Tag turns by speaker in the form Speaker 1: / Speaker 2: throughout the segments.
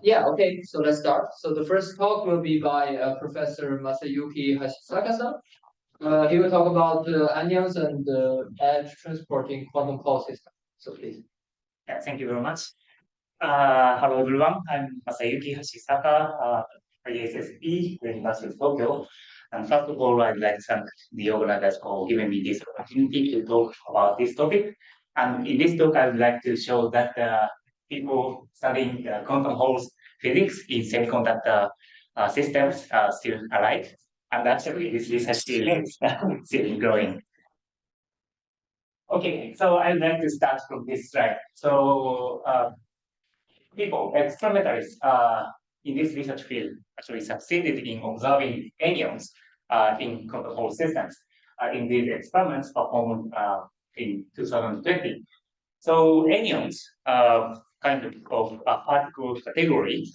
Speaker 1: Yeah, okay, so let's start. So the first talk will be by Professor Masayuki Hashisaka. He will talk about anions and edge transporting quantum Hall system. So please.
Speaker 2: Yeah, thank you very much. Hello everyone, I'm Masayuki Hashisaka, ISSP, the University of Tokyo. And first of all, I'd like to thank the organizers for giving me this opportunity to talk about this topic. And in this talk, I would like to show that people studying quantum Halls physics in semiconductor systems are still alive. And actually, this research is still growing. Okay, so I'd like to start from this slide. So people, experimentalists in this research field actually succeeded in observing anyons in quantum Hall systems in these experiments performed in 2020. So anyons kind of particle category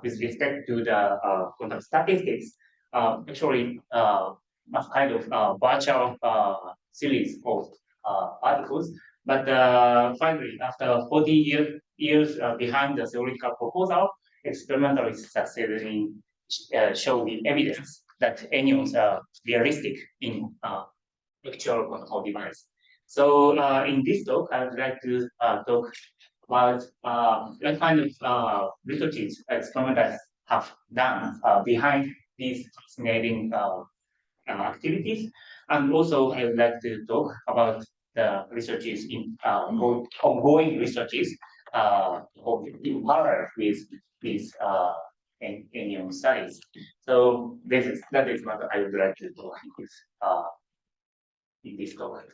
Speaker 2: with respect to the quantum statistics actually a kind of virtual series of particles. But finally, after 40 years behind the theoretical proposal, experimentalists succeeded in showing evidence that anyons are realistic in actual quantum device. So in this talk, I would like to talk about what kind of researches experimentalists have done behind these fascinating activities. And also, I would like to talk about the researches in ongoing researches in parallel with these anion studies. So that is what I would like to talk in this talk.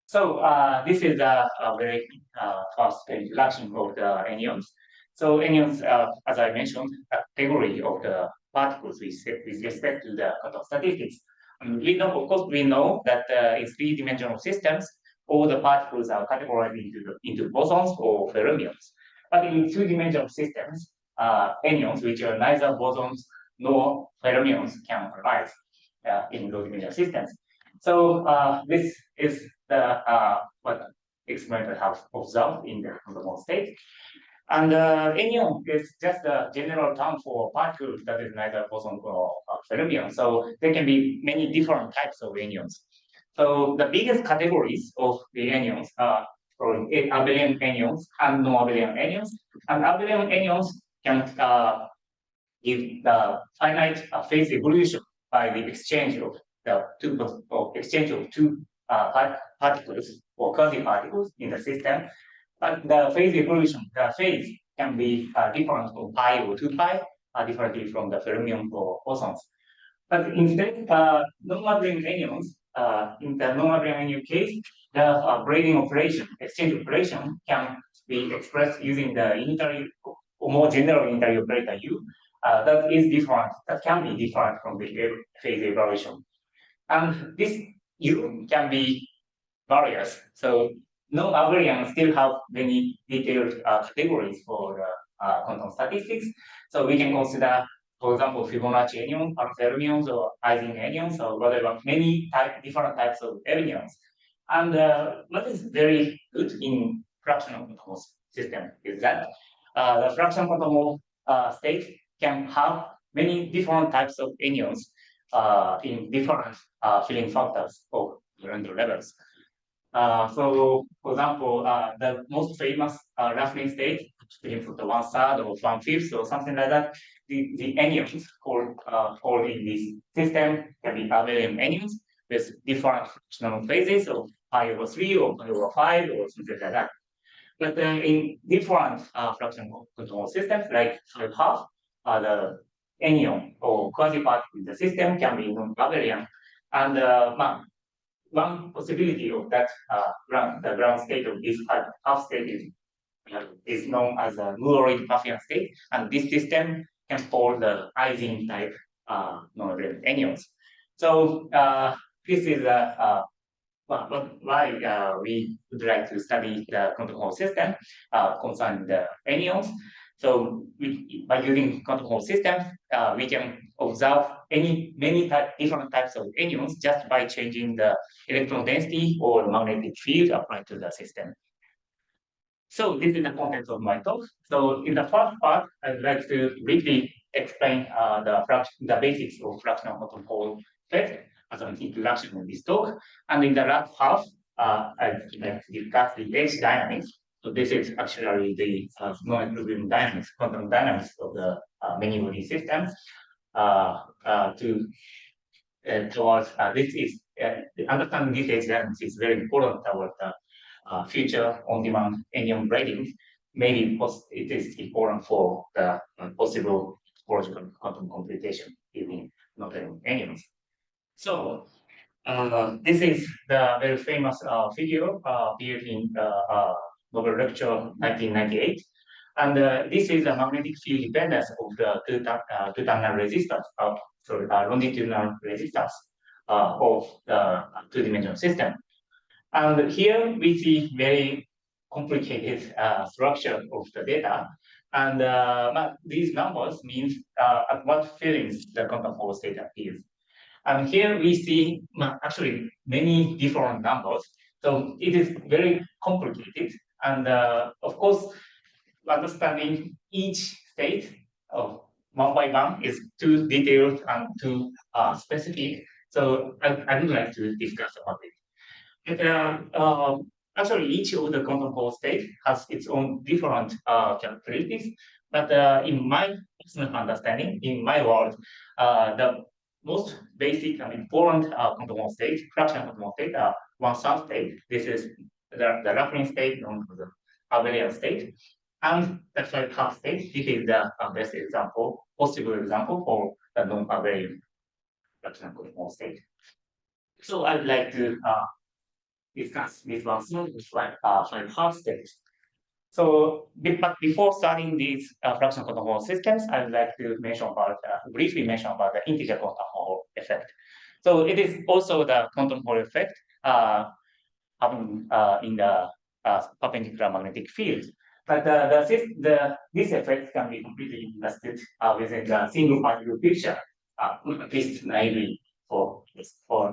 Speaker 2: So this is a very fast introduction of the anyons. So anyons, as I mentioned, a category of the particles with respect to the quantum statistics. And we know, of course, we know that in three-dimensional systems, all the particles are categorized into bosons or fermions. But in two-dimensional systems, anyons, which are neither bosons nor fermions, can arise in low-dimensional systems. So this is the what experimenters have observed in the quantum state. And anyon is just a general term for particles that is neither boson or fermion. So there can be many different types of anyons. So the biggest categories of the anyons are abelian anyons and non-abelian anyons. And abelian anyons can give the finite phase evolution by the exchange of two particles or quasiparticles in the system. But the phase evolution, the phase can be different from pi or 2 pi, differently from the fermion or bosons. But instead, non-abelian anyons, in the non-abelian anyon case, the braiding operation, exchange operation, can be expressed using the unitary or more general unitary operator U. That is different, that can be different from the phase evolution. And this U can be various. So non-abelian still have many detailed categories for quantum statistics. So we can consider, for example, Fibonacci anyon, fermions, or Ising anyons, or whatever, many different types of anyons. And what is very good in fractional quantum system is that the fractional quantum state can have many different types of anyons in different filling factors of random levels. So, for example, the most famous Laughlin state, filling factor 1/3 or 1/5 or something like that, the anyons called in this system can be abelian anyons with different fractional phases of pi over 3 or pi over 5 or something like that. But in different fractional control systems, like 5/2, the anyon or quasi-particle in the system can be non-abelian. And one possibility of that the ground state of this half state is known as a Muroid Puffian state, and this system can hold the Ising type non-abelian anyons. So this is why we would like to study the quantum Hall system concerning the anyons. So by using quantum Hall systems, we can observe many different types of anyons just by changing the electron density or magnetic field applied to the system. So this is the content of my talk. So in the first part, I'd like to briefly explain the basics of fractional quantum Hall effect as an introduction in this talk. And in the last half, I'd like to discuss the edge dynamics. So this is actually the non-equilibrium dynamics, quantum dynamics of the many body systems. Towards this is understanding this edge dynamics is very important towards the future on-demand anion braiding. Maybe it is important for the possible topological quantum computation using non anions. So this is the very famous figure appeared in Nobel lecture 1998. And this is a magnetic field dependence of the two-terminal resistance, longitudinal resistance of the two-dimensional system. And here we see very complicated structure of the data. And these numbers means at what fields the quantum Hall state appears. And here we see actually many different numbers. So it is very complicated. And of course, understanding each state of one by one is too detailed and too specific. So I would like to discuss about it. Actually, each of the quantum Hall state has its own different characteristics. But in my personal understanding, in my world, the most basic and important quantum Hall state, fractional quantum Hall state, one sub state. This is the Laughlin state, known as the abelian state, and the third half state. This is the best example, possible example for the non-abelian fractional quantum Hall state. So I'd like to discuss this one slide, five half states. So, but before starting these fractional quantum Hall systems, I would like to mention about briefly mention about the integer quantum Hall effect. So it is also the quantum Hall effect happening in the perpendicular magnetic field. But this effect can be completely invested within the single particle picture, at least naively for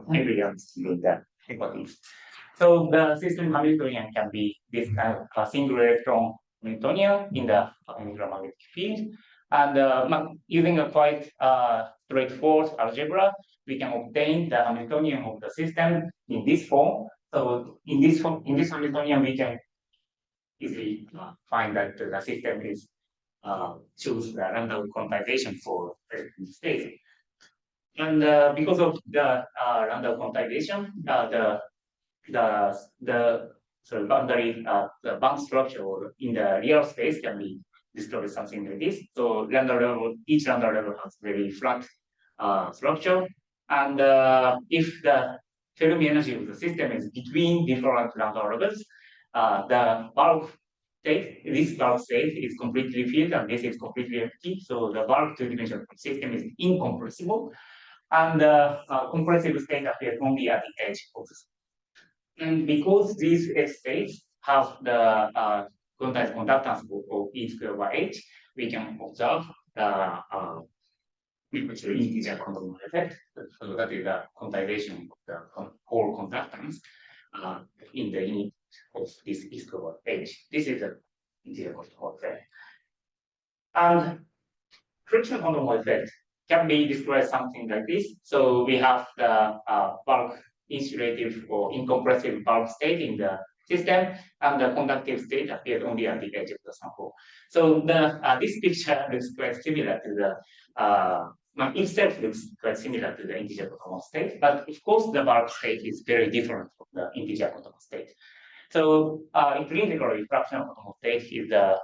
Speaker 2: naively understanding the hypothesis. So the system Hamiltonian can be this kind of a single electron Hamiltonian in the magnetic field. And using a quite straightforward algebra, we can obtain the Hamiltonian of the system in this form. So in this Hamiltonian, we can easily find that the system is choose the Landau quantization for the state. And because of the Landau quantization, the boundary, the bound structure in the real space can be described as something like this. So each lambda level has very flat structure. And if the Fermi energy of the system is between different lambda levels, the bulk state, this bulk state is completely filled and this is completely empty. So the bulk two-dimensional system is incompressible. And the compressive state appears only at the edge of the system. And because these states have the quantized conductance of E squared by H, we can observe the integer quantum effect. So that is the quantization of the whole conductance in the unit of this E squared by H. This is the integer quantum effect. And frictional quantum effect can be described something like this. So we have the bulk insulative or incompressible bulk state in the system, and the conductive state appears only at the edge of the sample. So this picture looks quite similar to the itself looks quite similar to the integer quantum state, but of course the bulk state is very different from the integer quantum state. So intrinsically, fractional quantum state is the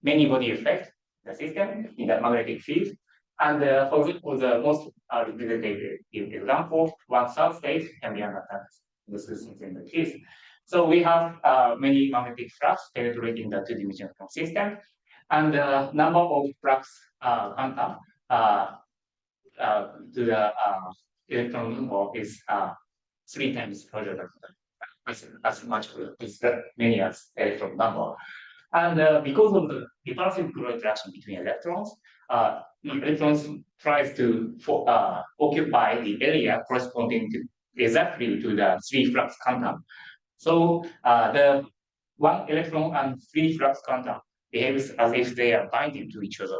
Speaker 2: many body effect in the system in the magnetic field. And for example, the most representative example, one substate can be understood. This is something like this. So we have many magnetic flux penetrating the two-dimensional system, and the number of flux quantum to the electron number is 3 times larger than as much as many as electron number. And because of the repulsive interaction between electrons, electrons tries to occupy the area corresponding to exactly to the 3 flux quantum. So the one electron and three flux quantum behaves as if they are binding to each other.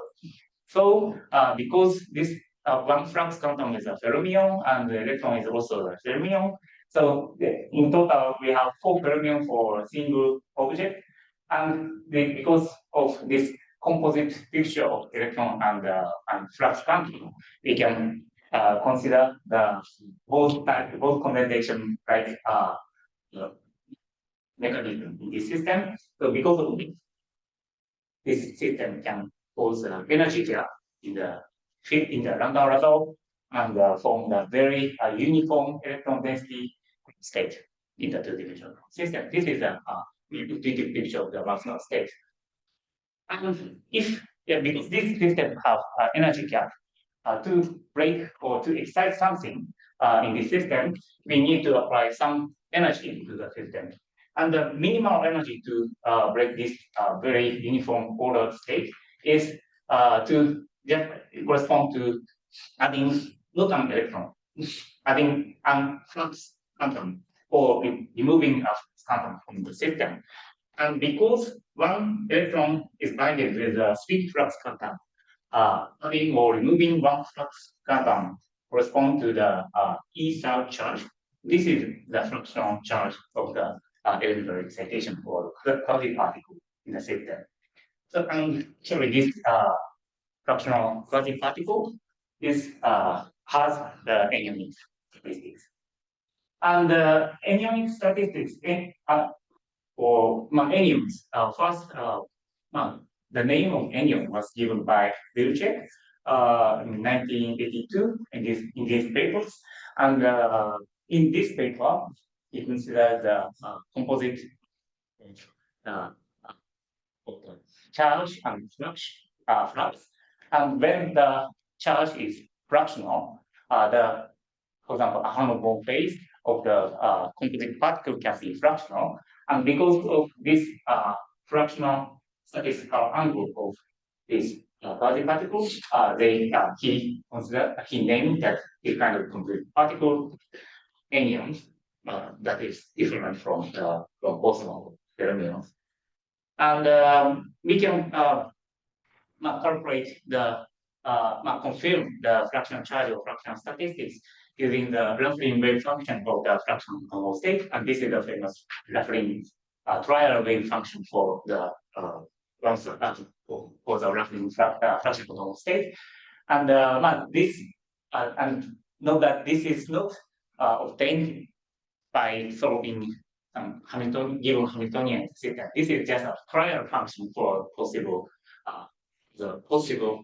Speaker 2: So because this one flux quantum is a fermion and the electron is also a fermion, so in total we have 4 fermion for a single object, and because of this composite picture of electron and flux quantum, we can consider the both condensation like mechanism in this system. So because of this system can cause an energy gap in the fit in the Landau level and form the very uniform electron density state in the two-dimensional system. This is a intuitive picture of the Maxwell state. And because this system have energy gap, to break or to excite something in the system, we need to apply some energy to the system. And the minimal energy to break this very uniform ordered state is to just correspond to adding not an electron, adding an flux quantum or removing a quantum from the system. And because one electron is binded with a split flux quantum, adding or removing one flux quantum correspond to the E sub charge. This is the fractional charge of the elementary excitation for the quasiparticle in the system. So actually this fractional quasiparticle has the anyonic statistics. And the anyonic statistics or anyons, first the name of anion was given by Vilcek in 1982 in these papers. And in this paper, he considered the composite uh, charge and flux. And when the charge is fractional, for example, a Hammond phase of the composite particle can be fractional. And because of this fractional statistical angle of this particle, he named that this kind of composite particle anyons that is different from Boston fermions. And we can calculate confirm the fractional charge or fractional statistics using the Laughlin wave function of the fractional normal state. And this is the famous Laughlin trial wave function for the for the Laughlin fractional normal state. And and note that this is not obtained by solving given Hamiltonian system. This is just a trial function for possible the possible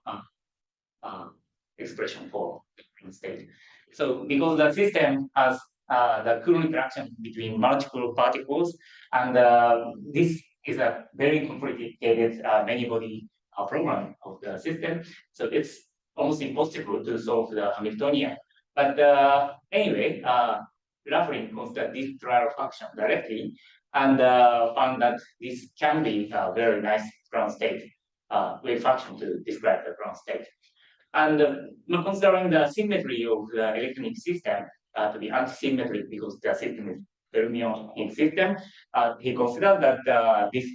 Speaker 2: expression for state. So because the system has the Coulomb interaction between multiple particles, and this is a very complicated many-body program of the system. So it's almost impossible to solve the Hamiltonian. But anyway, Laughlin considered this trial function directly and found that this can be a very nice ground state wave function to describe the ground state. And considering the symmetry of the electronic system to be anti-symmetric because the system is fermion in system, he considered that this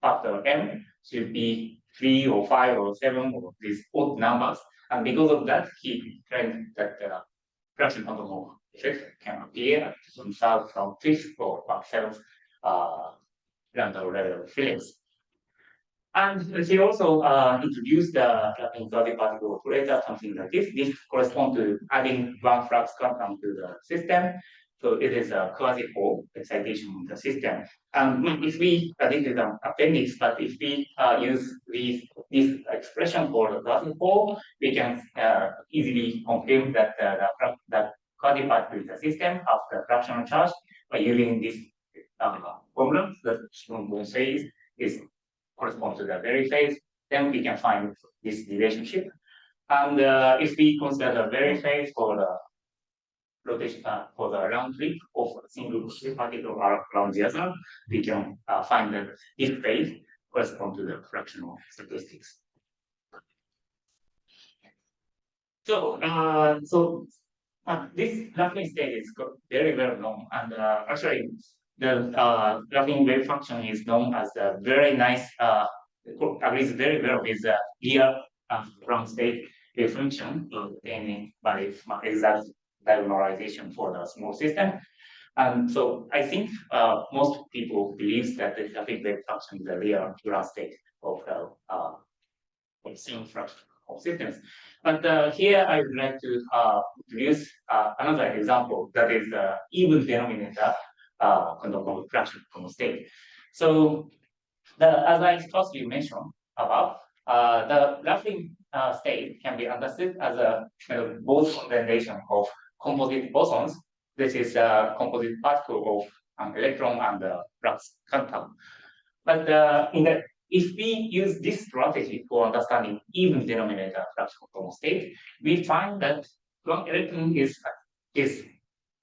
Speaker 2: factor m should be 3 or 5 or 7 or these odd numbers. And because of that, he claimed that the fraction quantum effect can appear from south from 5th or 7th Landau level fields. And he also introduced the quasi-particle operator, something like this. This corresponds to adding one flux quantum to the system. So it is a quasi-pole excitation in the system. And if we, this is an appendix, but if we use this expression for the quasi-pole, we can easily confirm that the quasi-particle in the system has the fractional charge by using this formula that Schroeder says is correspond to the Berry phase, then we can find this relationship. And if we consider the Berry phase for the rotation for the round trip of a single particle around the other, we can find that this phase corresponds to the fractional statistics. So, this Laughlin state is very well known, and actually the Laughlin wave function is known as a very nice, agrees very well with the real ground state wave function obtained by exact diagonalization for the small system. And so I think most people believe that the Laughlin wave function is the real ground state of the same fraction of systems. But here I would like to introduce another example that is the even denominator fraction from state. So as I firstly mentioned about, the Laughlin state can be understood as a kind of Bose condensation of composite bosons. This is a composite particle of an electron and a flux quantum. But if we use this strategy for understanding even denominator fractional state, we find that one electron is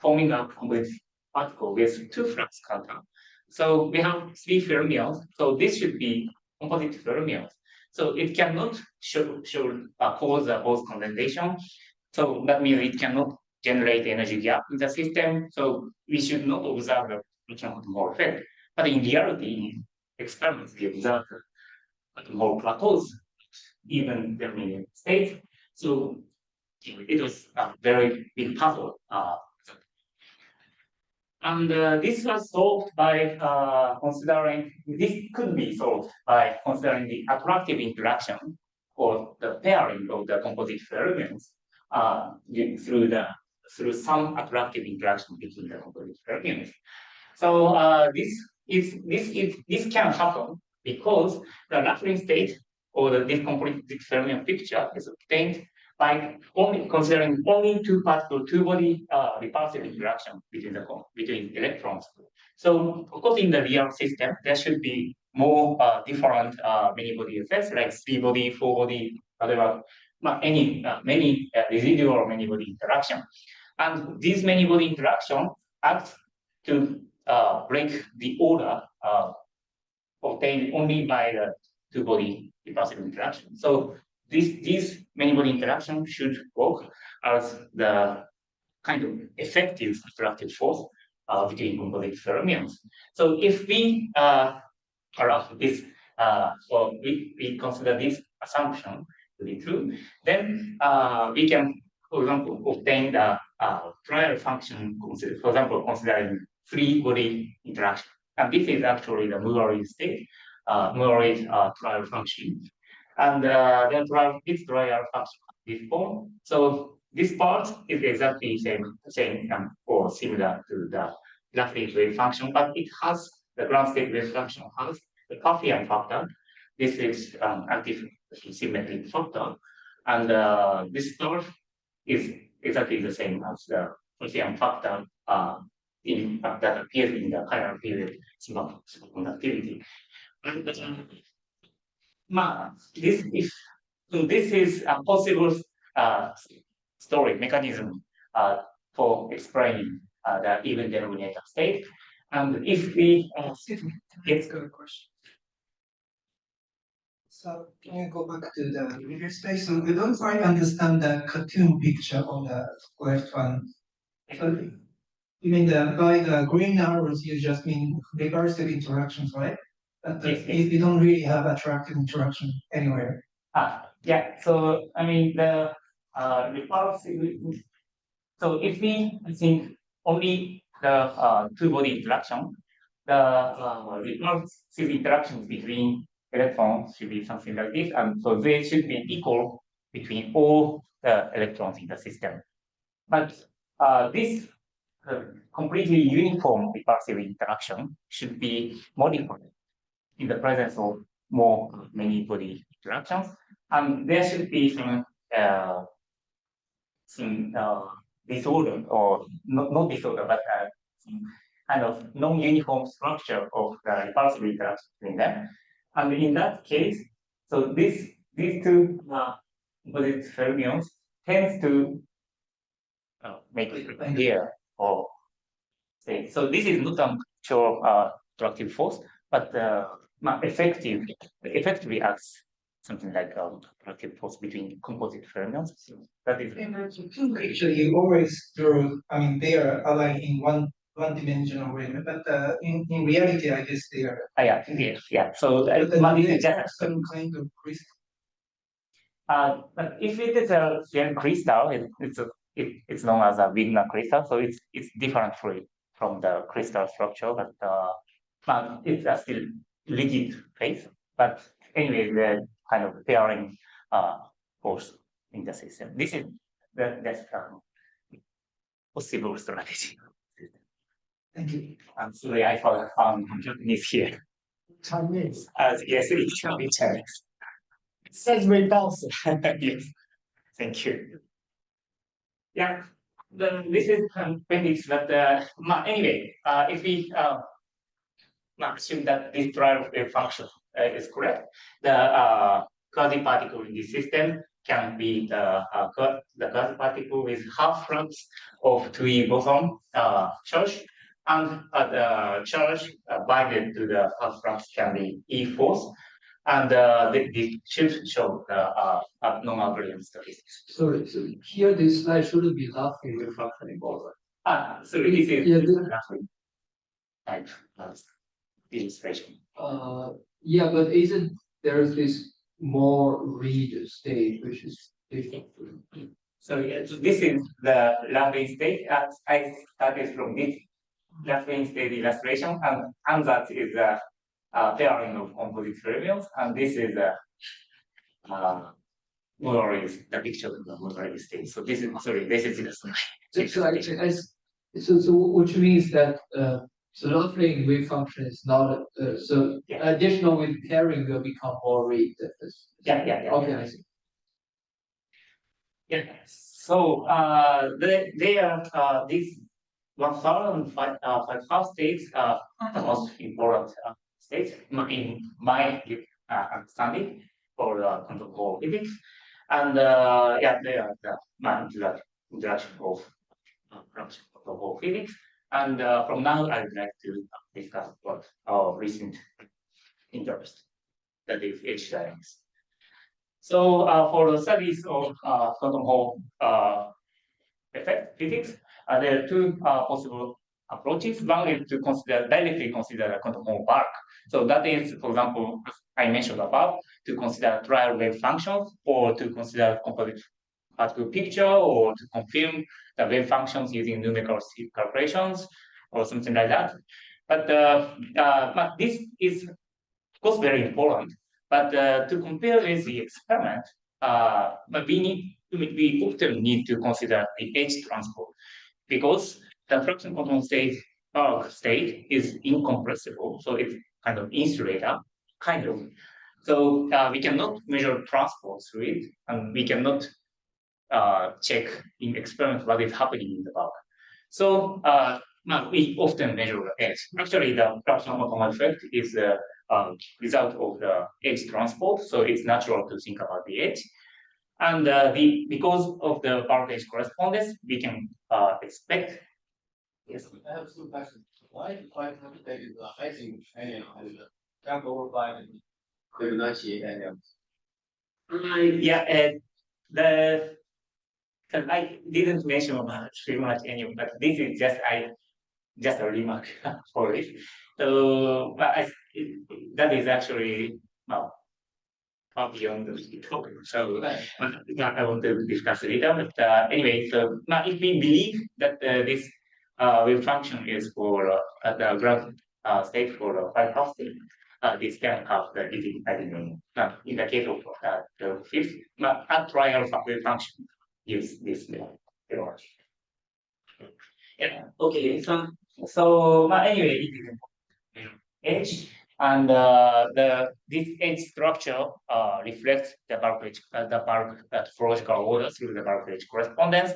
Speaker 2: forming a composite particle with two flux quantum. So we have three fermions. So this should be composite fermions. So it cannot cause a Bose condensation. So that means it cannot generate energy gap in the system. So we should not observe the fractional Hall effect. But in reality, experiments we observed more plateaus, even denominator state. So it was a very big puzzle. And this was solved by considering, this could be solved by considering the attractive interaction or the pairing of the composite fermions through some attractive interaction between the composite fermions. So this can happen because the Laughlin state or the decomposite fermion picture is obtained by only considering only two-body repulsive interaction between electrons. So of course, in the real system, there should be more different many-body effects like three-body, four-body, whatever, many residual many-body interaction. And these many-body interaction act to break the order obtained only by the two-body repulsive interaction. So these many-body interaction should work as the kind of effective attractive force between composite fermions. So if we allow this, or we consider this assumption to be true, then we can, for example, obtain the trial function, for example, considering free-body interaction. And this is actually the Murray state, Murray trial function. And then this trial function this form. So this part is exactly same or similar to the Laughlin wave function, but it has the ground state wave function has the Kavli factor. This is anti-symmetric factor, and this part is exactly the same as the Kavli factor that appears in the higher period superconductivity. And this is a possible story mechanism for explaining the even denominator state. And if we
Speaker 3: Let's go to question. So can you go back to the linear space? So I don't quite understand the cartoon picture on the left one. So you mean by the green arrows, you just mean recursive interactions, right? But you don't really have attractive interaction anywhere.
Speaker 2: Yeah. So I mean the repulsive. So if we think only the two-body interaction, the repulsive interactions between electrons should be something like this, and so they should be equal between all the electrons in the system. But this completely uniform repulsive interaction should be modified in the presence of more many-body interactions, and there should be some disorder, or not disorder, but some kind of non-uniform structure of the repulsive interaction between them. And in that case, so these two opposite fermions tends to make it clear or say. So this is not an actual attractive force, but effectively acts something like attractive force between composite fermions. So that is
Speaker 3: Actually, you always draw. I mean, they are aligned in one one-dimensional way, but in reality, I guess they are.
Speaker 2: Yeah, indeed. Yeah. So
Speaker 3: But
Speaker 2: one
Speaker 3: they
Speaker 2: is just
Speaker 3: have some kind of crystal.
Speaker 2: but if it is a thin crystal, it's known as a Wigner crystal, so it's different from the crystal structure, but it's a still rigid phase. But anyway, the kind of pairing force in the system. This is that's possible strategy.
Speaker 3: Thank you.
Speaker 2: I'm sorry, I found Japanese here.
Speaker 4: Chinese.
Speaker 2: Yes, it can be Chinese.
Speaker 4: Says very bouncing.
Speaker 2: Yes, thank you. Yeah, this is appendix, but anyway, if we assume that this trial wave function is correct, the quasi-particle in this system can be the quasi-particle with half flux of 2e boson charge, and the charge binded to the half flux can be E force, and the should show the non-abelian statistics.
Speaker 1: Sorry, so here this slide shouldn't be Laughlin wave function involved.
Speaker 2: So this is
Speaker 1: Yeah,
Speaker 2: Laughlin type illustration.
Speaker 1: Yeah, but isn't there this more read state which is different?
Speaker 2: So, yeah, so this is the Laughlin state. I started from this Laughlin state illustration, and that is the pairing of composite fermions, and this is the Murray's the picture of the Murray's state. So this is this is the slide.
Speaker 1: So what you mean is that so Laughlin wave function is not so
Speaker 2: Yeah.
Speaker 1: additional with pairing will become more read.
Speaker 2: Yeah.
Speaker 1: Okay, I see.
Speaker 2: Yeah. So they are these 1,005 states are the most important states in my understanding for quantum Hall physics, and yeah, they are the introduction of quantum Hall physics. And from now, I would like to discuss what our recent interest, that is edge dynamics. So for the studies of quantum Hall effect physics, there are two possible approaches. One is to directly consider the quantum Hall bulk. So that is, for example, I mentioned above, to consider trial wave functions, or to consider composite particle picture, or to confirm the wave functions using numerical calculations, or something like that. But this is, of course, very important. But to compare with the experiment, but we often need to consider the edge transport, because the fractional quantum state is incompressible, so it's kind of insulator, kind of. So we cannot measure transport through it, and we cannot check in experiment what is happening in the bulk. So we often measure the edge. Actually, the fractional quantum effect is the result of the edge transport, so it's natural to think about the edge. And because of the bulk edge correspondence, we can expect. Yes.
Speaker 5: I have two questions. Why do quantum computation is the Ising anion and the jump over by Fibonacci anion?
Speaker 2: Yeah, I didn't mention about Fibonacci anion, but this is just a remark for it. So that is actually far beyond the topic. So I want to discuss it later. But anyway, so now if we believe that this wave function is for the ground state for the five half state, this can have the in the case of the fifth, but at trial wave function use this theology. Yeah. Okay. So anyway, it is important. Edge, and this edge structure reflects the bulk edge, the bulk topological order through the bulk edge correspondence,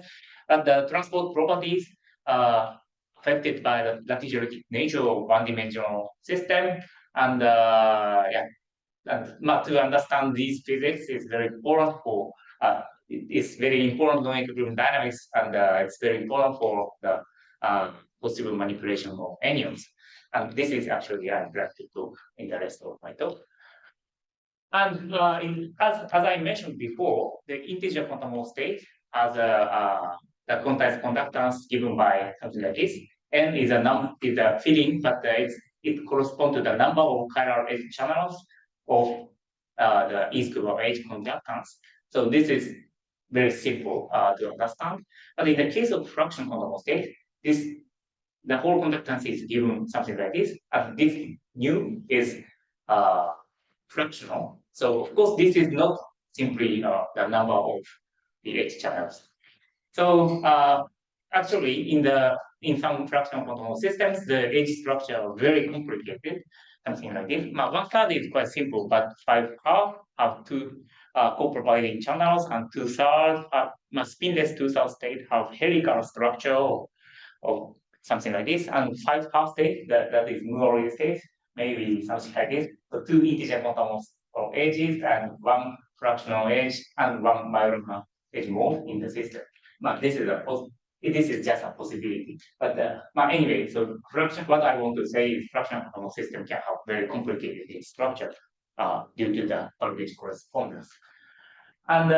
Speaker 2: and the transport properties affected by the lattice nature of one-dimensional system, and yeah. And to understand these physics is very important for it's very important knowing equilibrium dynamics, and it's very important for the possible manipulation of anyons. And this is actually I'm glad to talk in the rest of my talk. And as I mentioned before, the integer quantum Hall state has the quantized conductance given by something like this. N is a filling, but it corresponds to the number of chiral edge channels of the E square of H conductance. So this is very simple to understand. But in the case of fractional conformal state, the whole conductance is given something like this, and this nu is fractional. So of course, this is not simply the number of the H channels. So actually, in some fractional conformal systems, the H structure are very complicated, something like this. Now, 1/3 is quite simple, but 5/2 have two co-providing channels, and 2/3 have spinless 2/3 state have helical structure or something like this, and 5/2 state that is Muori state, maybe something like this. So two integer conformal edges and one fractional edge and one binomial edge more in the system. But this is just a possibility. But anyway, so what I want to say is fractional conformal system can have very complicated structure due to the voltage correspondence. And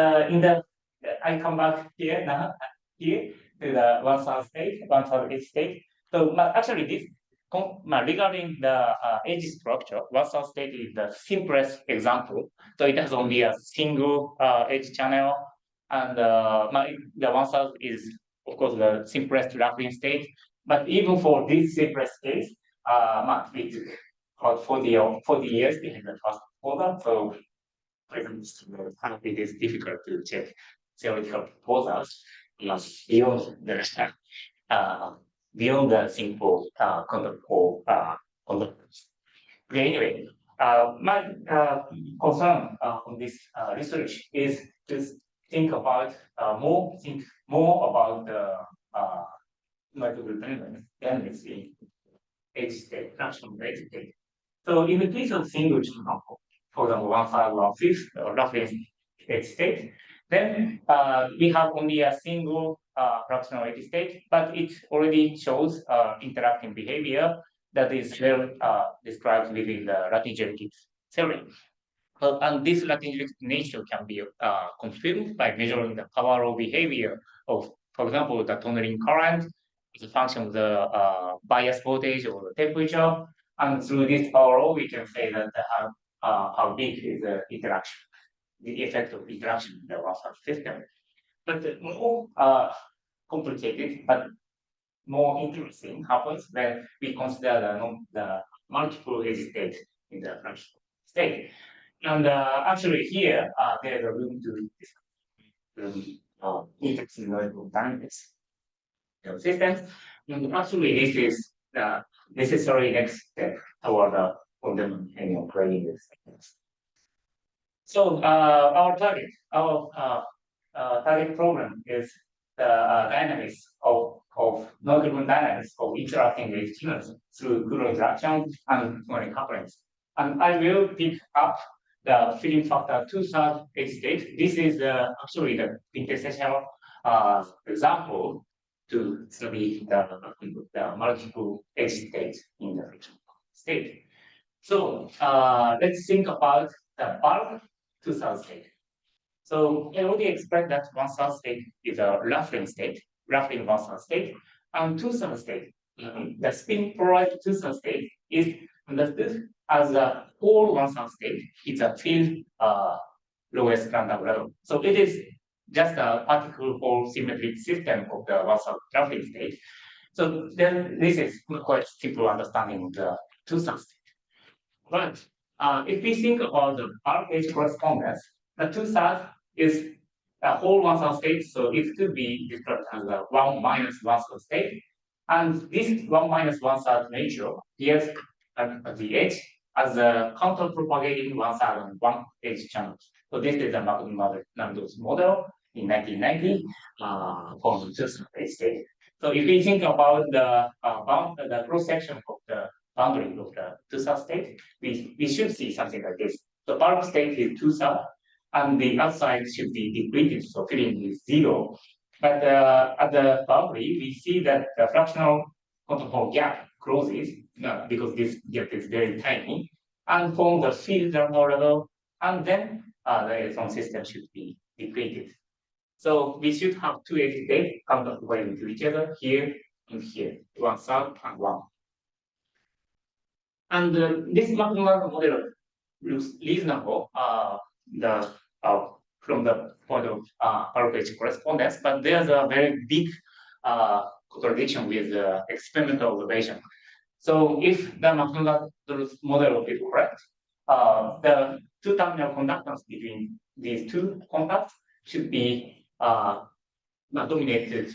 Speaker 2: I come back here now to the 1/3 state, 1/3 edge state. So actually this regarding the edge structure, 1/3 state is the simplest example. So it has only a single edge channel, and the 1/3 is of course the simplest Laughlin state. But even for this simplest case, it took about 40 years behind the first proposal. So it is difficult to check theoretical proposals beyond the simple conductors. Okay, anyway, my concern on this research is to think more about the multiple dynamics in edge state, fractional edge state. So in the case of single channel, for example, 1/3, 1/5, or roughly edge state, then we have only a single fractional edge state, but it already shows interacting behavior that is well described within the Latin-Jerkic theory. And this Latin-Jerkic nature can be confirmed by measuring the power law behavior of, for example, the tunneling current is a function of the bias voltage or the temperature. And through this power law, we can say that how big is the interaction, the effect of interaction in the 1/3 system. But the more complicated, but more interesting happens when we consider the multiple edge state in the fractional state. And actually here, there's a room to discuss interesting dynamics of systems. And actually, this is the necessary next step toward the problem of grading the systems. So our target problem is the dynamics of non-Coulomb dynamics of interacting with tuners through Coulomb interaction and tunneling couplings. And I will pick up the filling factor 2/3 edge state. This is actually the quintessential example to study the multiple edge state in the fractional state. So let's think about the bulk 2/3 state. So I already explained that 1/3 state is a Laughlin state, Laughlin 1/3 state, and 2/3 state. The spin polarized 2/3 state is understood as a whole 1/3 state. It's a field lowest Landau level. So it is just a particle hole symmetric system of the 1/3 Laughlin state. So then this is quite simple understanding of the 2/3 state. But if we think about the bulk edge correspondence, the 2/3 is a whole 1/3 state, so it could be described as a 1 minus 1/3 state. And this 1 minus 1/3 nature appears at the edge as a counter-propagating 1/3 and 1 edge channel. So this is a Landau's model in 1990 for the 2/3 edge state. So if we think about the cross-section of the boundary of the 2/3 state, we should see something like this. The bulk state is 2/3, and the outside should be depleted, so filling is 0. But at the boundary, we see that the fractional conformal gap closes because this gap is very tiny, and forms the field level, and then the electron system should be depleted. So we should have two edge states counterpoint to each other here and here, 1/3 and 1. And this mathematical model looks reasonable from the point of Parquet correspondence, but there's a very big contradiction with experimental observation. So if the mathematical model is correct, the two-terminal conductance between these two contacts should be dominated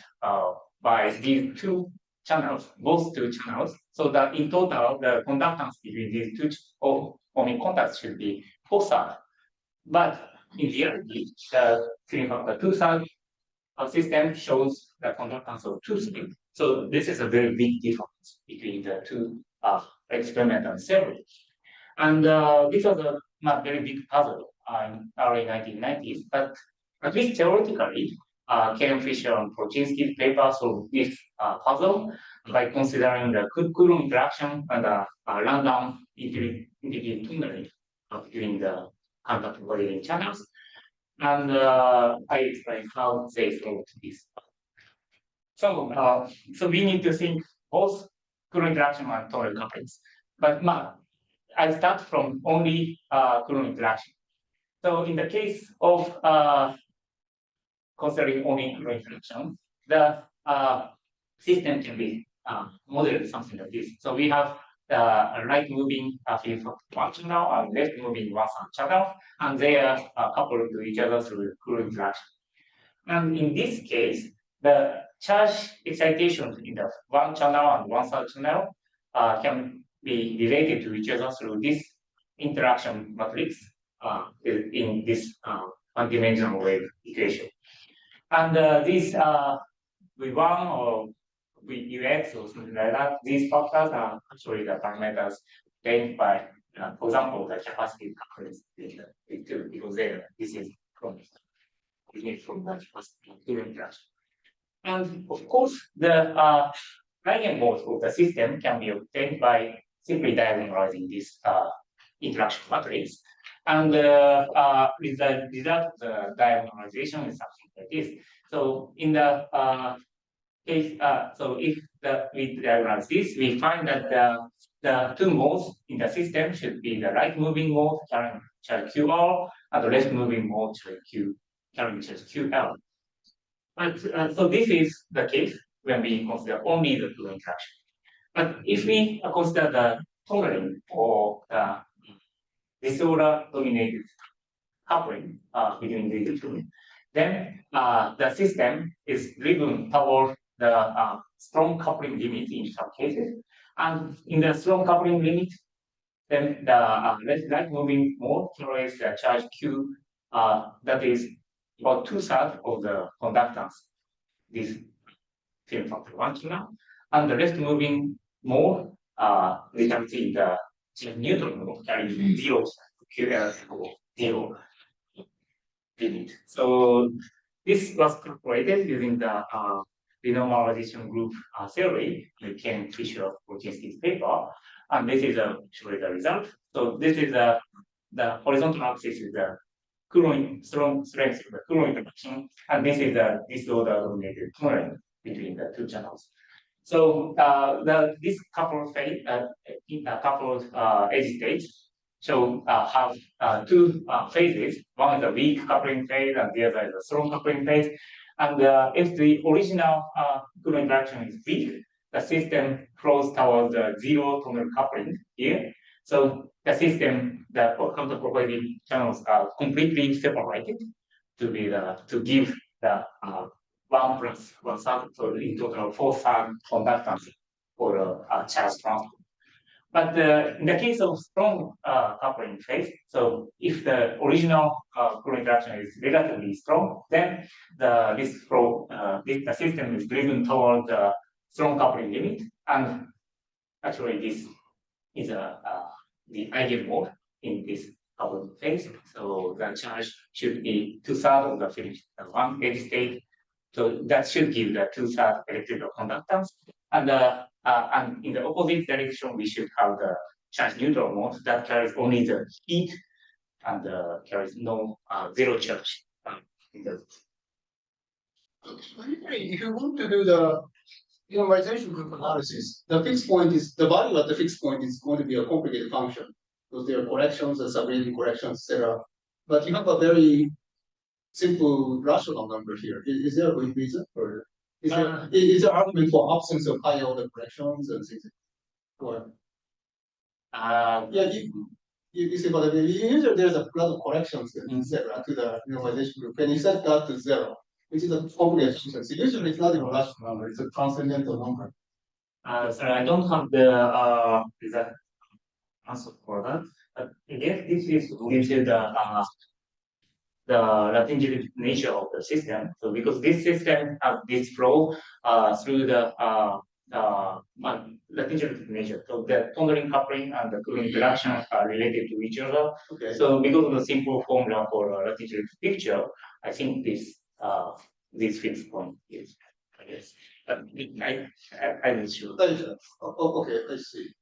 Speaker 2: by these two channels, both two channels, so that in total the conductance between these two forming contacts should be 4/3. But in reality, the filling factor 2/3 system shows the conductance of 2/3. So this is a very big difference between the two experimental theories. And this was a very big puzzle in early 1990s, but at least theoretically, Karen Fisher and Prochinsky's paper solved this puzzle by considering the Coulomb interaction and Landau integrated tunneling between the contact avoiding channels. And I explained how they solved this. So we need to think both Coulomb interaction and tunnel couplings. But I start from only Coulomb interaction. So in the case of considering only Coulomb interaction, the system can be modeled something like this. So we have the right moving field from one channel and left moving one channel, and they are coupled to each other through Coulomb interaction. And in this case, the charge excitation in the one channel and one third channel can be related to each other through this interaction matrix in this one-dimensional wave equation. And these V1 or Vux or something like that, these factors are actually the parameters obtained by, for example, the capacity coupling because this is from the capacity interaction. And of course, the eigenmodes of the system can be obtained by simply diagonalizing this interaction matrix. And with the result of the diagonalization is something like this. So in the case, so if we diagonalize this, we find that the two modes in the system should be the right moving mode carrying charge QR and the left moving mode carrying charge QL. But so this is the case when we consider only the two interaction. But if we consider the tunneling or the disorder-dominated coupling between these two, then the system is driven toward the strong coupling limit in some cases. And in the strong coupling limit, then the right moving mode carries the charge Q that is about 2/3 of the conductance. This film factor 1 channel, and the left moving mode results in the neutral mode carrying 0 QL or 0 limit. So this was calculated using the renormalization group theory with Ken Fisher Prochinsky's paper, and this is actually the result. So this is the horizontal axis is the Coulomb strength of the Coulomb interaction, and this is the disorder-dominated tunneling between the two channels. So this coupled phase, coupled edge states, so have two phases. One is a weak coupling phase, and the other is a strong coupling phase. And if the original Coulomb interaction is weak, the system flows towards the zero tunnel coupling here. So the system, the counterpropagating channels are completely separated to give the 1 plus 1/3, so in total 4/3 conductance for the charge transfer. But in the case of strong coupling phase, so if the original Coulomb interaction is relatively strong, then the system is driven toward the strong coupling limit, and actually this is the eigenmode in this coupling phase. So the charge should be 2/3 of the finished one edge state. So that should give the 2/3 electrical conductance. And in the opposite direction, we should have the charge neutral mode that carries only the heat and carries no zero charge.
Speaker 4: If you want to do the
Speaker 5: in normalization group analysis, the fixed point is the value at the fixed point is going to be a complicated function because there are corrections and subreading corrections, etc. But you have a very simple rational number here. Is there a good reason for is there argument for absence of higher order corrections and things? Or yeah, you see, but usually there's a lot of corrections, etc., to the normalization group, and you set that to 0, which is a complicated function. So usually it's not even a rational number; it's a transcendental number.
Speaker 2: Sorry, I don't have the exact answer for that. But again, this is gives you the Latin nature of the system. So because this system has this flow through the Latin nature, so the tunneling coupling and the cooling interaction are related to each other.
Speaker 5: Okay.
Speaker 2: So because of the simple formula for Latin picture, I think this fixed point is, I guess. I'm not sure.
Speaker 5: Okay, I see.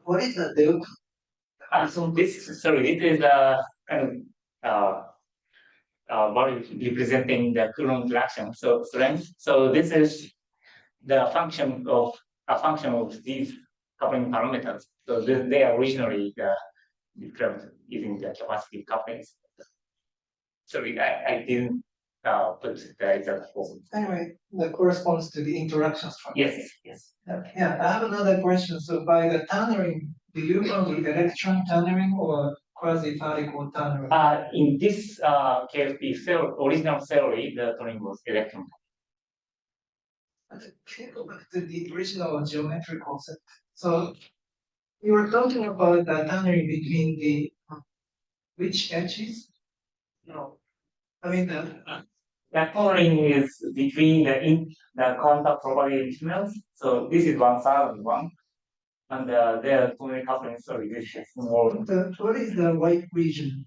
Speaker 3: What is the delta?
Speaker 2: So this is the kind of value representing the Coulomb interaction. So strength. So this is the function of these coupling parameters. So they are originally described using the capacity couplings. Sorry, I didn't put the exact form.
Speaker 3: Anyway, that corresponds to the interaction structure.
Speaker 2: Yes.
Speaker 3: Yeah, I have another question. So by the tunneling, do you mean the electron tunneling or quasi-particle tunneling?
Speaker 2: In this case, the original theory, the tunneling was electron.
Speaker 3: Can you go back to the original geometric concept? So you were talking about the tunneling between the which edges? No, I mean
Speaker 2: The tunneling is between the contact property instruments. So this is 1001, and the tunneling coupling. Sorry, this is more.
Speaker 3: what is the white region?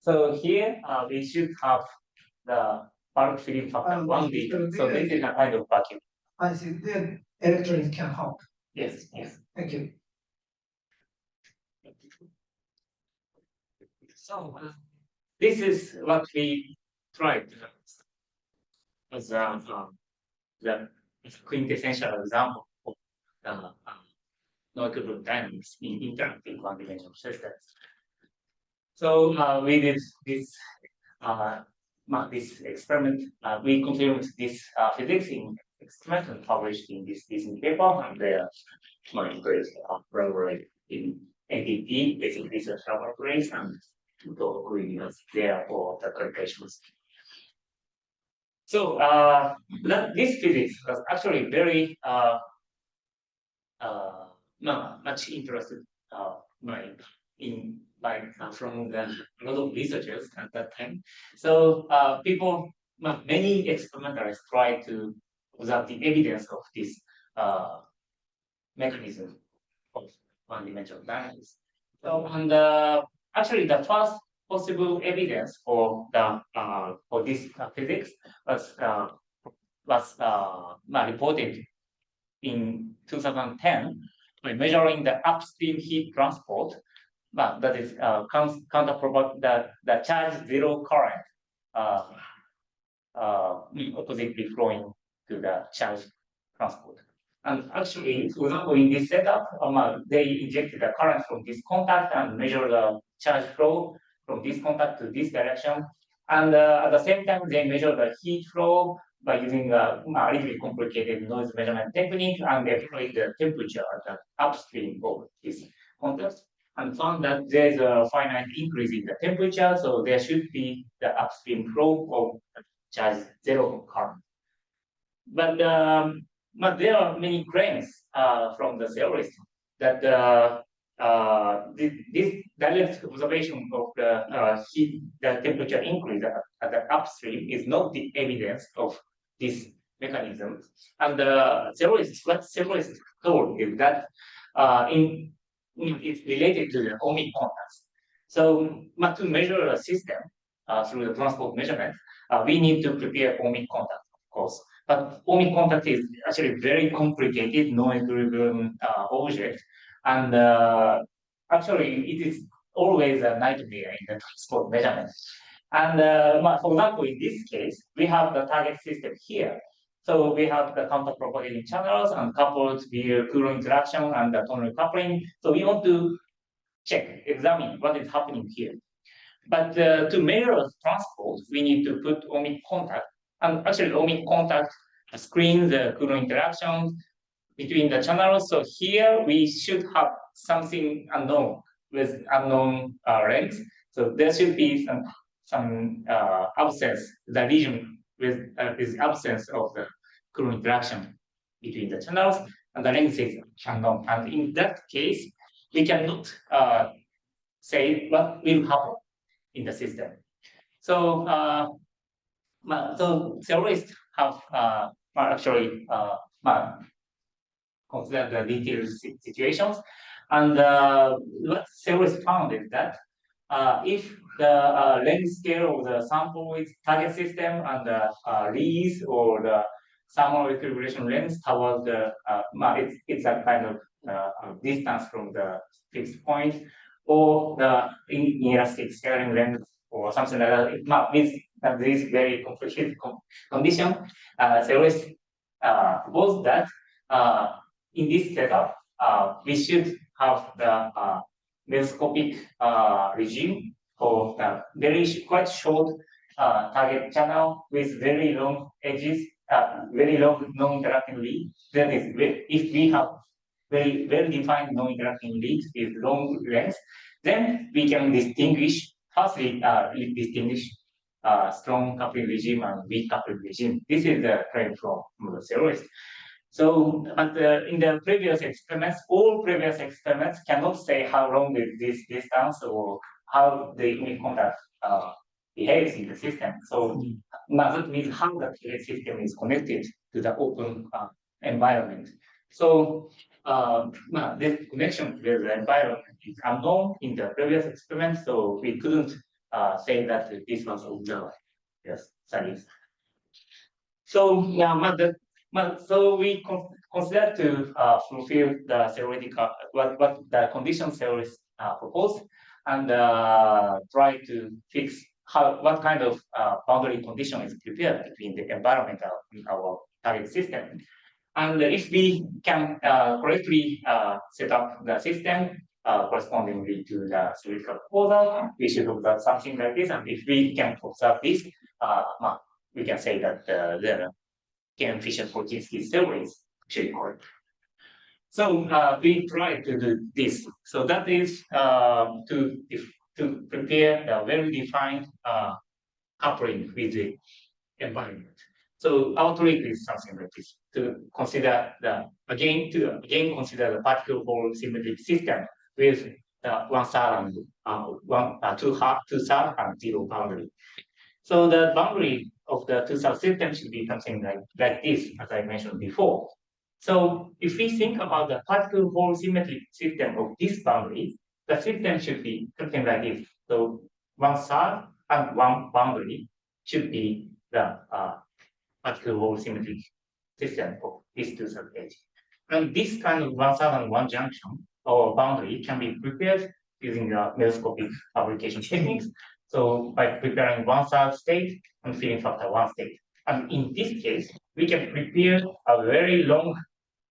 Speaker 2: So here we should have the bulk filling factor 1 liter. So this is a kind of vacuum.
Speaker 3: I see. The electrons can hop.
Speaker 2: Yes.
Speaker 3: Thank you.
Speaker 2: So this is what we tried as the quintessential example of non-equivalent dynamics in interactive one-dimensional systems. So we did this this experiment. We confirmed this physics in experiment published in this paper, and they are collaborated in ADP, basic research laboratories, and the ingredients there for the calculations. So this physics was actually very much interested from a lot of researchers at that time. So many experimentalists tried to observe the evidence of this mechanism of one-dimensional dynamics. So, and actually, the first possible evidence for this physics was reported in 2010 by measuring the upstream heat transport, but that is counterproductive the charge zero current oppositely flowing to the charge transport. And actually, for example, in this setup, they injected the current from this contact and measured the charge flow from this contact to this direction. And at the same time, they measured the heat flow by using a really complicated noise measurement technique, and they applied the temperature at the upstream of this contact, and found that there's a finite increase in the temperature, so there should be the upstream flow of charge zero current. But there are many claims from the theorists that this direct observation of the temperature increase at the upstream is not the evidence of this mechanism. And what theorists told is that it's related to the ohmic contacts. So to measure a system through the transport measurement, we need to prepare ohmic contact, of course. But ohmic contact is actually very complicated, non-equilibrium object, and actually it is always a nightmare in the transport measurement. And for example, in this case, we have the target system here, So we have the counter propagating channels and coupled via Coulomb interaction and the tonal coupling. So we want to examine what is happening here. But to measure transport, we need to put ohmic contact. And actually, ohmic contact screens the Coulomb interaction between the channels. So here we should have something unknown with unknown length. So there should be some absence, the region with absence of the Coulomb interaction between the channels, and the length is unknown. And in that case, we cannot say what will happen in the system. So, so theorists have actually considered the detailed situations, and what theorists found is that if the length scale of the sample is target system and the leads or the thermal equilibration length towards the it's a kind of distance from the fixed point, or the inelastic scaling length or something like that. With this very complicated condition, theorists propose that in this setup, we should have the mesoscopic regime for the quite short target channel with very long edges, very long non-interacting lead. Then if we have very well-defined non-interacting leads with long length, then we can distinguish, firstly, distinguish strong coupling regime and weak coupling regime. This is the claim from the theorists. So, but in the previous experiments, all previous experiments cannot say how long is this distance or how the ohmic contact behaves in the system. So, that means how the system is connected to the open environment. So, this connection with the environment is unknown in the previous experiment, so we couldn't say that this was observed. Yes, studies. So, so we consider to fulfill the theoretical what the condition theorists propose, and try to fix what kind of boundary condition is prepared between the environment and our target system. And if we can correctly set up the system correspondingly to the theoretical proposal, we should observe something like this. And if we can observe this, we can say that the Fisher-Polchinski theory is actually correct. So we try to do this. So that is to prepare a well-defined coupling with the environment. So our trick is something like this: to consider again consider the particle hole symmetric system with one third and two third and zero boundary. So the boundary of the two-third system should be something like this, as I mentioned before. So if we think about the particle hole symmetric system of this boundary, the system should be something like this. So one third and one boundary should be the particle hole symmetric system of this two-third edge. And this kind of one third and one junction or boundary can be prepared using the mesoscopic fabrication techniques. So by preparing one third state and filling factor one state. And in this case, we can prepare a very long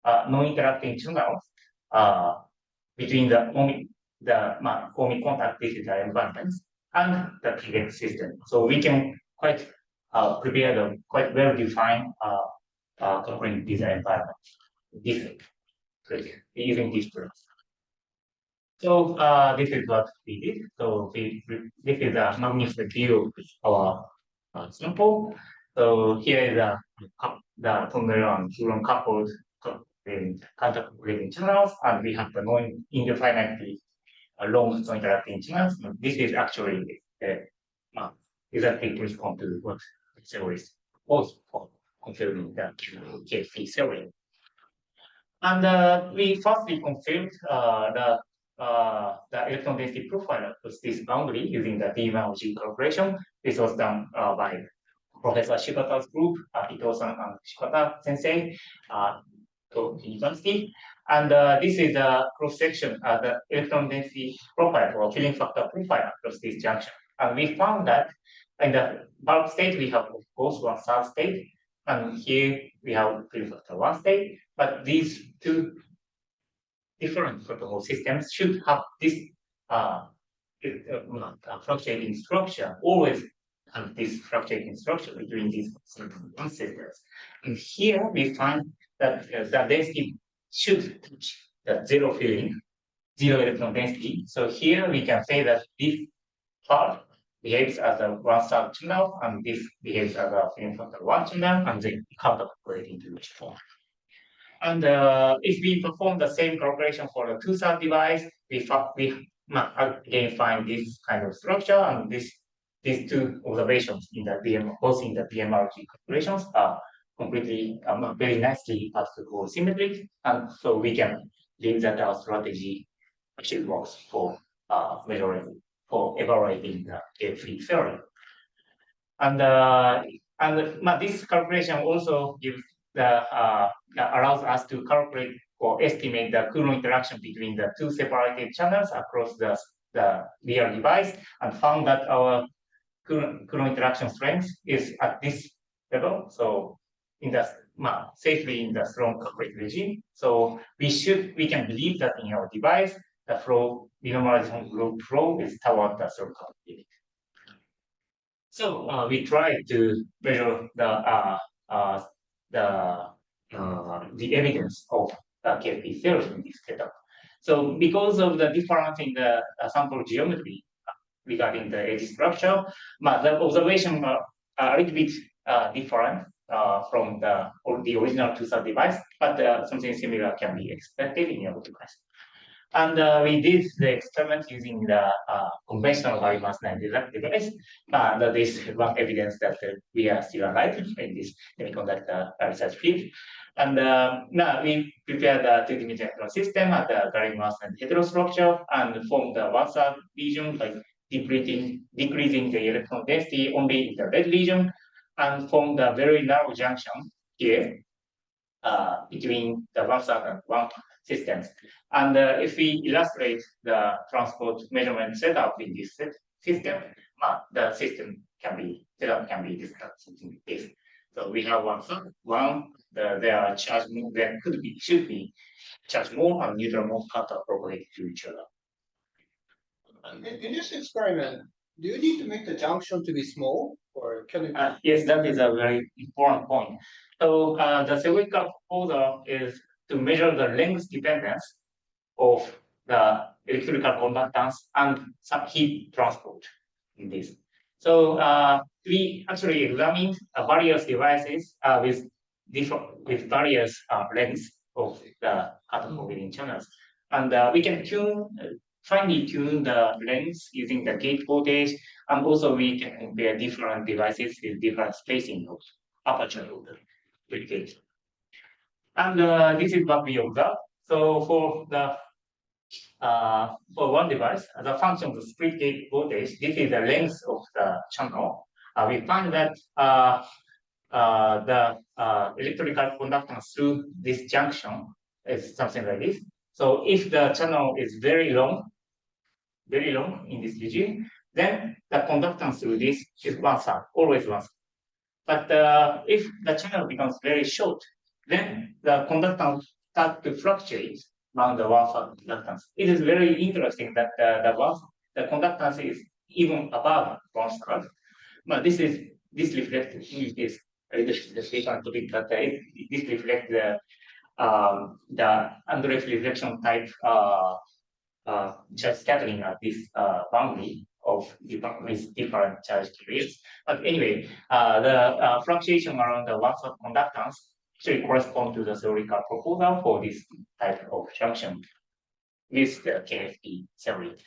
Speaker 2: non-interacting channel between the ohmic contact, this is the environment, and the target system. So we can quite prepare the quite well-defined coupling with the environment. Using this terms. So this is what we did. So this is a magnified view of our sample. So here is the tunnel and Coulomb coupled in contact channels, and we have the non-indefinitely long non-interacting channels. This is actually exactly correspond to what the theories also for confirming the KFP theory. And we firstly confirmed the electron density profile of this boundary using the D1 calculation. This was done by Professor Shibata's group, Ito-san and Shibata sensei, to university. And this is a cross section, the electron density profile or filling factor profile across this junction. And we found that in the bulk state, we have of course one third state, and here we have field factor 1 state, but these two different protocol systems should have this fluctuating structure, always have this fluctuating structure between these systems. And here we find that the density should touch the zero filling, zero electron density. So here we can say that this part behaves as a one-star channel, and this behaves as a field factor 1 channel, and then counterpolate into each form. And if we perform the same calculation for the two-star device, we again find this kind of structure, and these two observations in the both in the PMRG calculations are completely very nicely particle symmetric, and so we can believe that our strategy actually works for evaluating the K-free theory. And this calculation also gives allows us to calculate or estimate the Coulomb interaction between the two separated channels across the real device, and found that our Coulomb interaction strength is at this level. So in the safely in the strong calculate regime. So we can believe that in our device the flow denormalization group flow is toward the strong calculate. So we try to measure the evidence of KFP theory in this setup. So because of the difference in the sample geometry regarding the edge structure, the observation are a little bit different from the original two-star device, but something similar can be expected in your device. And we did the experiment using the conventional value mass 9 device. That is one evidence that we are still alive in this semiconductor research field. And now we prepared the two-dimensional system at the gallium arsenide heterostructure and formed the one-star region by decreasing the electron density only in the red region, and formed a very narrow junction here between the one-star and one systems. And if we illustrate the transport measurement setup in this system, the system can be described something like this. So we have there are charge more, there should be charge more and neutral more counter-propagate to each other.
Speaker 5: In this experiment, do you need to make the junction to be small, or can it?
Speaker 2: Yes, that is a very important point. So the theoretical proposal is to measure the length dependence of the electrical conductance and some heat transport in this. So we actually examined various devices with various lengths of the counterpropagating channels, and we can finely tune the lengths using the gate voltage, and also we can compare different devices with different spacing of aperture of the gate. And this is what we observe. So for one device, as a function of the split gate voltage, this is the length of the channel. We find that the electrical conductance through this junction is something like this. So if the channel is very long in this region, then the conductance through this is always one side. But if the channel becomes very short, then the conductance starts to fluctuate around the one-side conductance. It is very interesting that the conductance is even above one-side, but this reflects this different topic that this reflects the Andreev reflection type charge scattering at this boundary with different charge carriers. But anyway, the fluctuation around the one-side conductance actually correspond to the theoretical proposal for this type of junction with the KFP theory.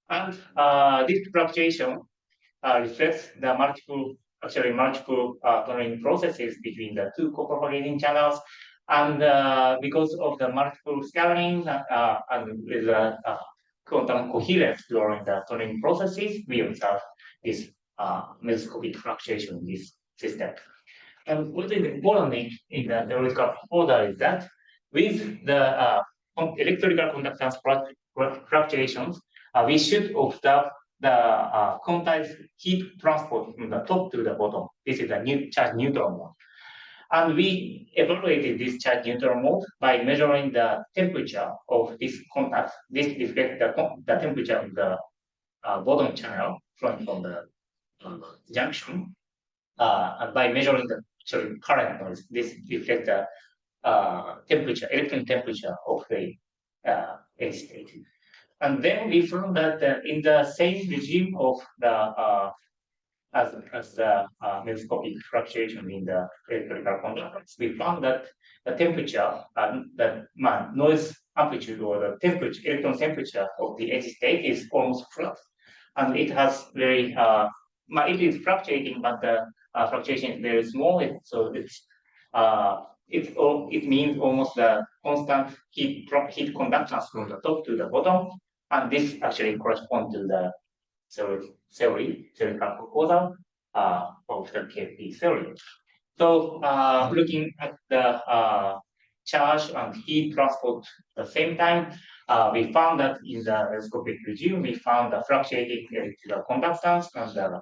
Speaker 2: And this fluctuation reflects the multiple tunneling processes between the two co-propagating channels. And because of the multiple scatterings and with quantum coherence during the tunneling processes, we observe this mesoscopic fluctuation in this system. And what is important in the theoretical proposal is that with the electrical conductance fluctuations, we should observe the quantized heat transport from the top to the bottom. This is a new charge neutral mode. And we evaluated this charge neutral mode by measuring the temperature of this contact. This reflects the temperature of the bottom channel from the junction. And by measuring the current noise, this reflects the temperature, electron temperature of the edge state. And then we found that in the same regime of the as the mesoscopic fluctuation in the electrical conductance, we found that the temperature, the noise amplitude or the temperature, electron temperature of the edge state is almost flat, and it has very it is fluctuating, but the fluctuation is very small. So it means almost the constant heat conductance from the top to the bottom, and this actually corresponds to the theoretical proposal of the KP theory. So looking at the charge and heat transport at the same time, we found that in the mesoscopic regime, we found the fluctuating electrical conductance and the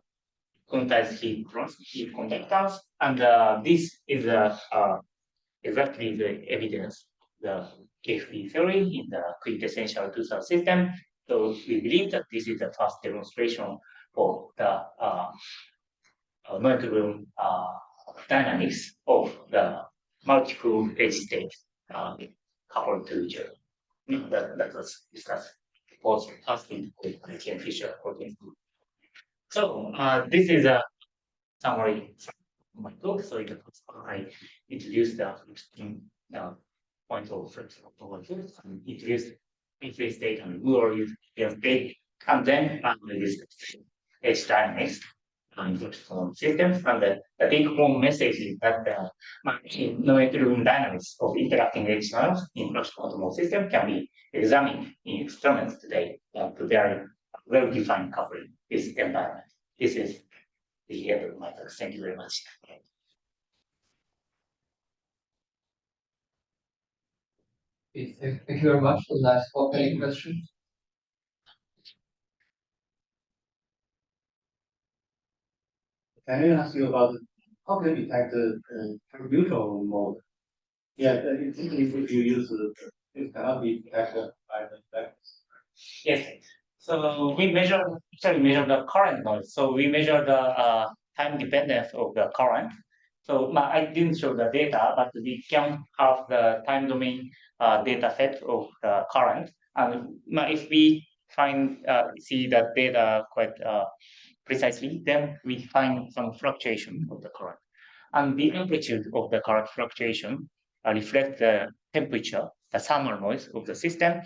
Speaker 2: quantized heat conductance, and this is exactly the evidence, the KP theory in the quintessential two-cell system. So we believe that this is the first demonstration for the molecular dynamics of the multiple edge states coupled to each other. That was discussed both asking with Ken Fisher. So this is a summary of my talk. So I introduced the point of fractional molecules and introduced in-phase state and Moore state, and then we discussed edge dynamics and systems. And the take-home message is that the molecular dynamics of interacting edge channels in fractional system can be examined in experiments today to very well-defined coupling this environment. This is the end of my talk. Thank you very much.
Speaker 1: Thank you very much. Nice talk. Any questions?
Speaker 6: Can I ask you about how can you detect the neutral mode? Yeah, if you use it cannot be detected by the detectors.
Speaker 2: Yes. So we measure the current noise. So we measure the time dependence of the current. So I didn't show the data, but we can have the time domain data set of the current. And if we see that data quite precisely, then we find some fluctuation of the current. And the amplitude of the current fluctuation reflects the temperature, the thermal noise of the system.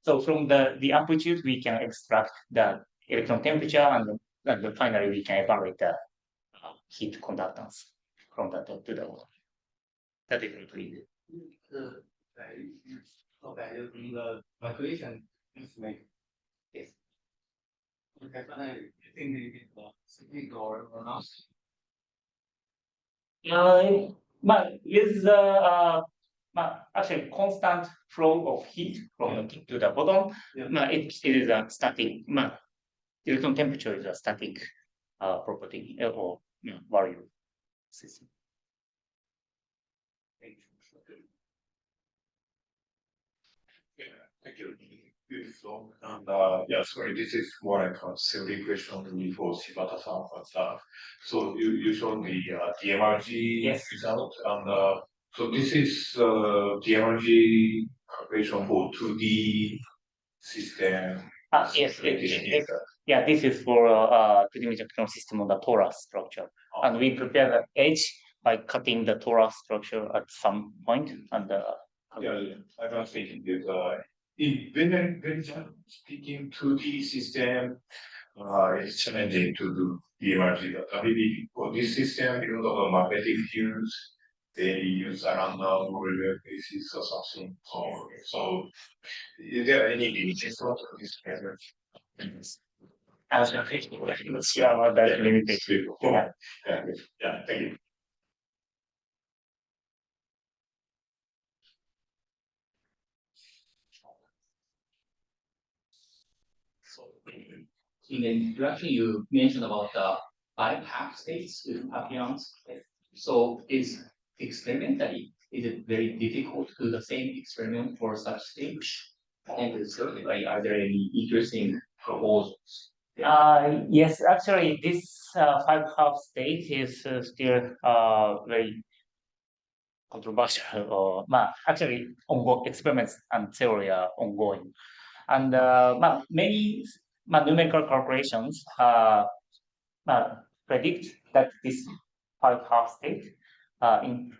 Speaker 2: So from the amplitude, we can extract the electron temperature, and finally we can evaluate the heat conductance from the top to the bottom. That is really
Speaker 6: The value in the calculation is make this. Okay, but I think it's or not.
Speaker 2: But with the actually constant flow of heat from the top to the bottom, it is a static. Electron temperature is a static property or value system.
Speaker 7: Thank you. Beautiful. And yeah, sorry, this is more like a theory question for Shibata-san. But so you showed the DMRG result, and so this is DMRG calculation for 2D system.
Speaker 2: Yes. Yeah, this is for three-dimensional system of the torus structure, and we prepare the edge by cutting the torus structure at some point, and
Speaker 7: I was thinking that when speaking 2D system, it's challenging to do DMRG data. Maybe for this system, because of the magnetic fields, they use a random Euler basis or something. So is there any limitations to this method?
Speaker 2: I was not sure about that limitation.
Speaker 7: Yeah, thank you.
Speaker 8: in the introduction, you mentioned about the 5 half states with abelians. So is experimentally, is it very difficult to do the same experiment for such states? And certainly, are there any interesting proposals?
Speaker 2: Yes, actually, this 5 half state is still very controversial. Or, actually, experiments and theory are ongoing, and many numerical calculations predict that this 5 half state in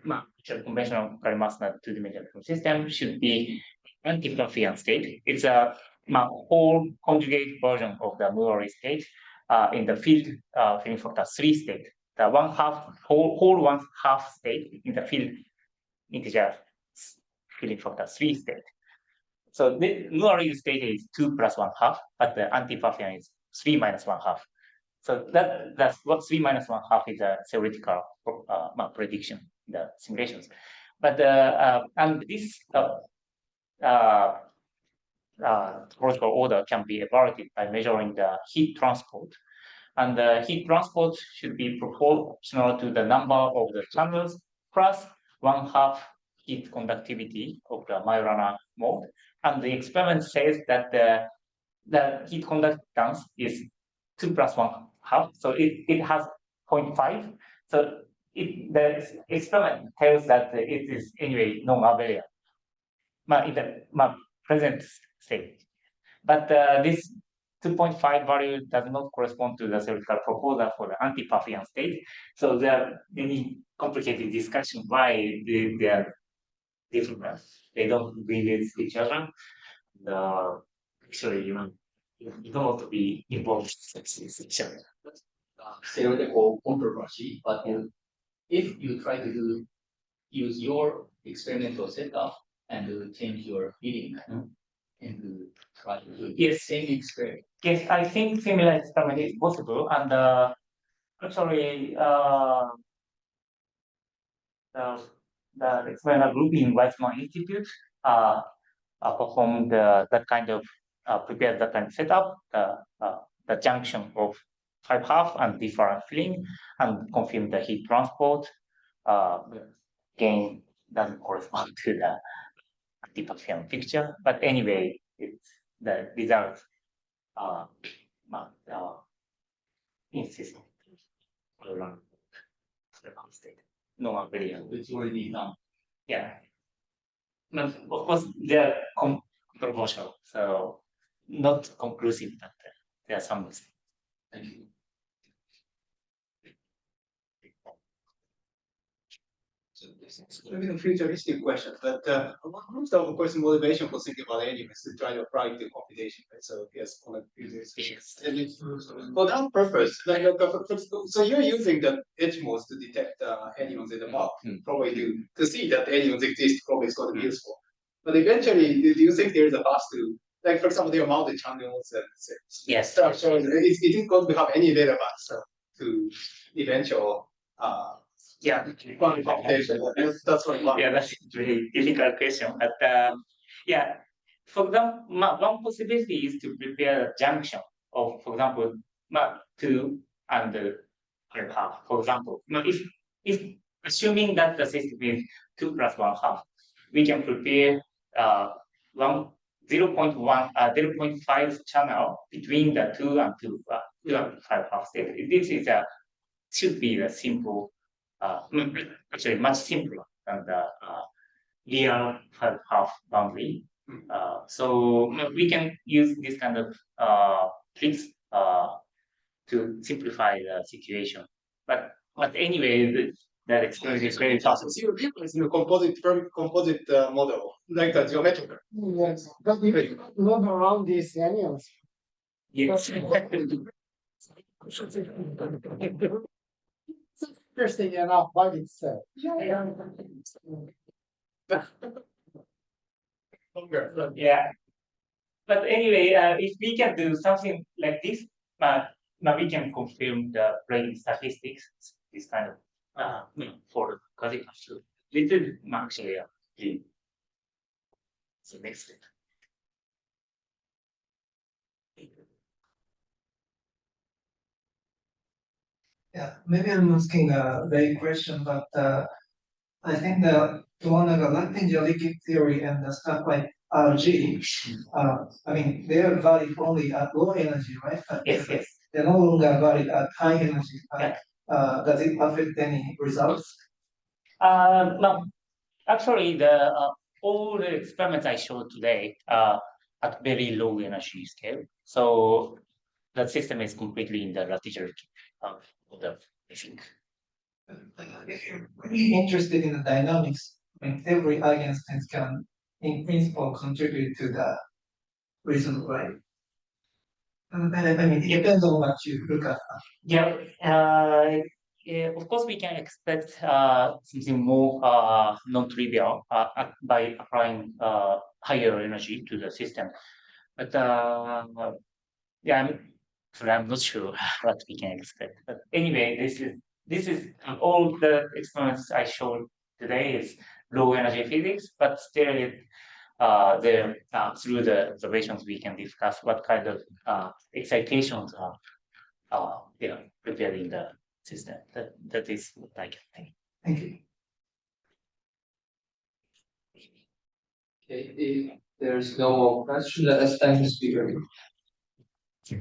Speaker 2: conventional Karimasna two-dimensional system should be anti-Pfaffian state. It's a whole conjugate version of the Muller state in the field filling factor 3 state. The whole 1/2 state in the field integer filling factor 3 state. So the Muller state is 2 + 1/2, but the anti-Pfaffian is 3 - 1/2. So that's what 3 - 1/2 is a theoretical prediction in the simulations. But and this topological order can be evaluated by measuring the heat transport. And the heat transport should be proportional to the number of the channels plus 1/2 heat conductivity of the Majorana mode. And the experiment says that the heat conductance is 2 + 1/2, so it has 0.5. So the experiment tells that it is anyway non-abelian in the present state. But this 2.5 value does not correspond to the theoretical proposal for the anti-Pfaffian state. So there are many complicated discussion why they are different. They don't relate to each other. Actually, you don't want to be involved in each other.
Speaker 8: Theoretical controversy, but if you try to use your experimental setup and to change your feeling and to try to do the same experiment.
Speaker 2: Yes, I think similar experiment is possible, and actually, the experimental group in Weizmann Institute performed that kind of prepared that kind of setup, the junction of 5/2 and different filling, and confirmed the heat transport. Again, doesn't correspond to the anti-Pfaffian picture, but anyway, it's the result insist around the state. No abelian.
Speaker 8: It's already done.
Speaker 2: Yeah. But of course, they're controversial, so not conclusive, but there are some.
Speaker 8: Thank you.
Speaker 5: So this is maybe a futuristic question, but what's the, of course, motivation for thinking about anyways to try to apply to computation, right? So yes, on a futuristic. And it's for that purpose, so you're using the edge modes to detect anyons in the map, probably to see that anyons exist. Probably is going to be useful. But eventually, do you think there's a path to, like for example, there are multi-channels and
Speaker 2: Yes.
Speaker 5: structures? It is going to have any data path to eventual. Computation. That's what.
Speaker 2: Yeah, that's a really difficult question. But yeah, for example, one possibility is to prepare a junction of, for example, 2 and 1/2. For example, if assuming that the system is 2 + 1/2, we can prepare 0.5 channel between the 2 and 5/2 state. This is should be the simple. Actually much simpler than the real 5/2 boundary. So we can use this kind of tricks to simplify the situation. But anyway, that experience is very tough.
Speaker 5: So you're using a composite model, like the geometrical.
Speaker 4: Yes, but you move around these anyons.
Speaker 2: Yes.
Speaker 4: Interesting enough by itself.
Speaker 2: Yeah. But anyway, if we can do something like this, now we can confirm the brain statistics, this kind of for quasiparticles. This is actually so next step.
Speaker 3: Yeah, maybe I'm asking a vague question, but I think the one of the Latin-Liquid theory and the stuff like RG, I mean, they are valid only at low energy, right? But
Speaker 2: Yes, yes.
Speaker 3: they're no longer valid at high energy.
Speaker 2: Yeah.
Speaker 3: Does it affect any results?
Speaker 2: No, actually, the all the experiments I showed today are at very low energy scale. So the system is completely in the latitude of the I think.
Speaker 3: If you're really interested in the dynamics, I mean, every eigenstate can, in principle, contribute to the reason, right? I mean, it depends on what you look at.
Speaker 2: Yeah, yeah, of course, we can expect something more non-trivial by applying higher energy to the system. But yeah, I'm not sure what we can expect. But anyway, this is all the experiments I showed today is low energy physics, but still through the observations we can discuss what kind of excitations are prepared in the system. That is what I can think.
Speaker 3: Thank you.
Speaker 1: Okay, if there's no more question, let us thank the speaker.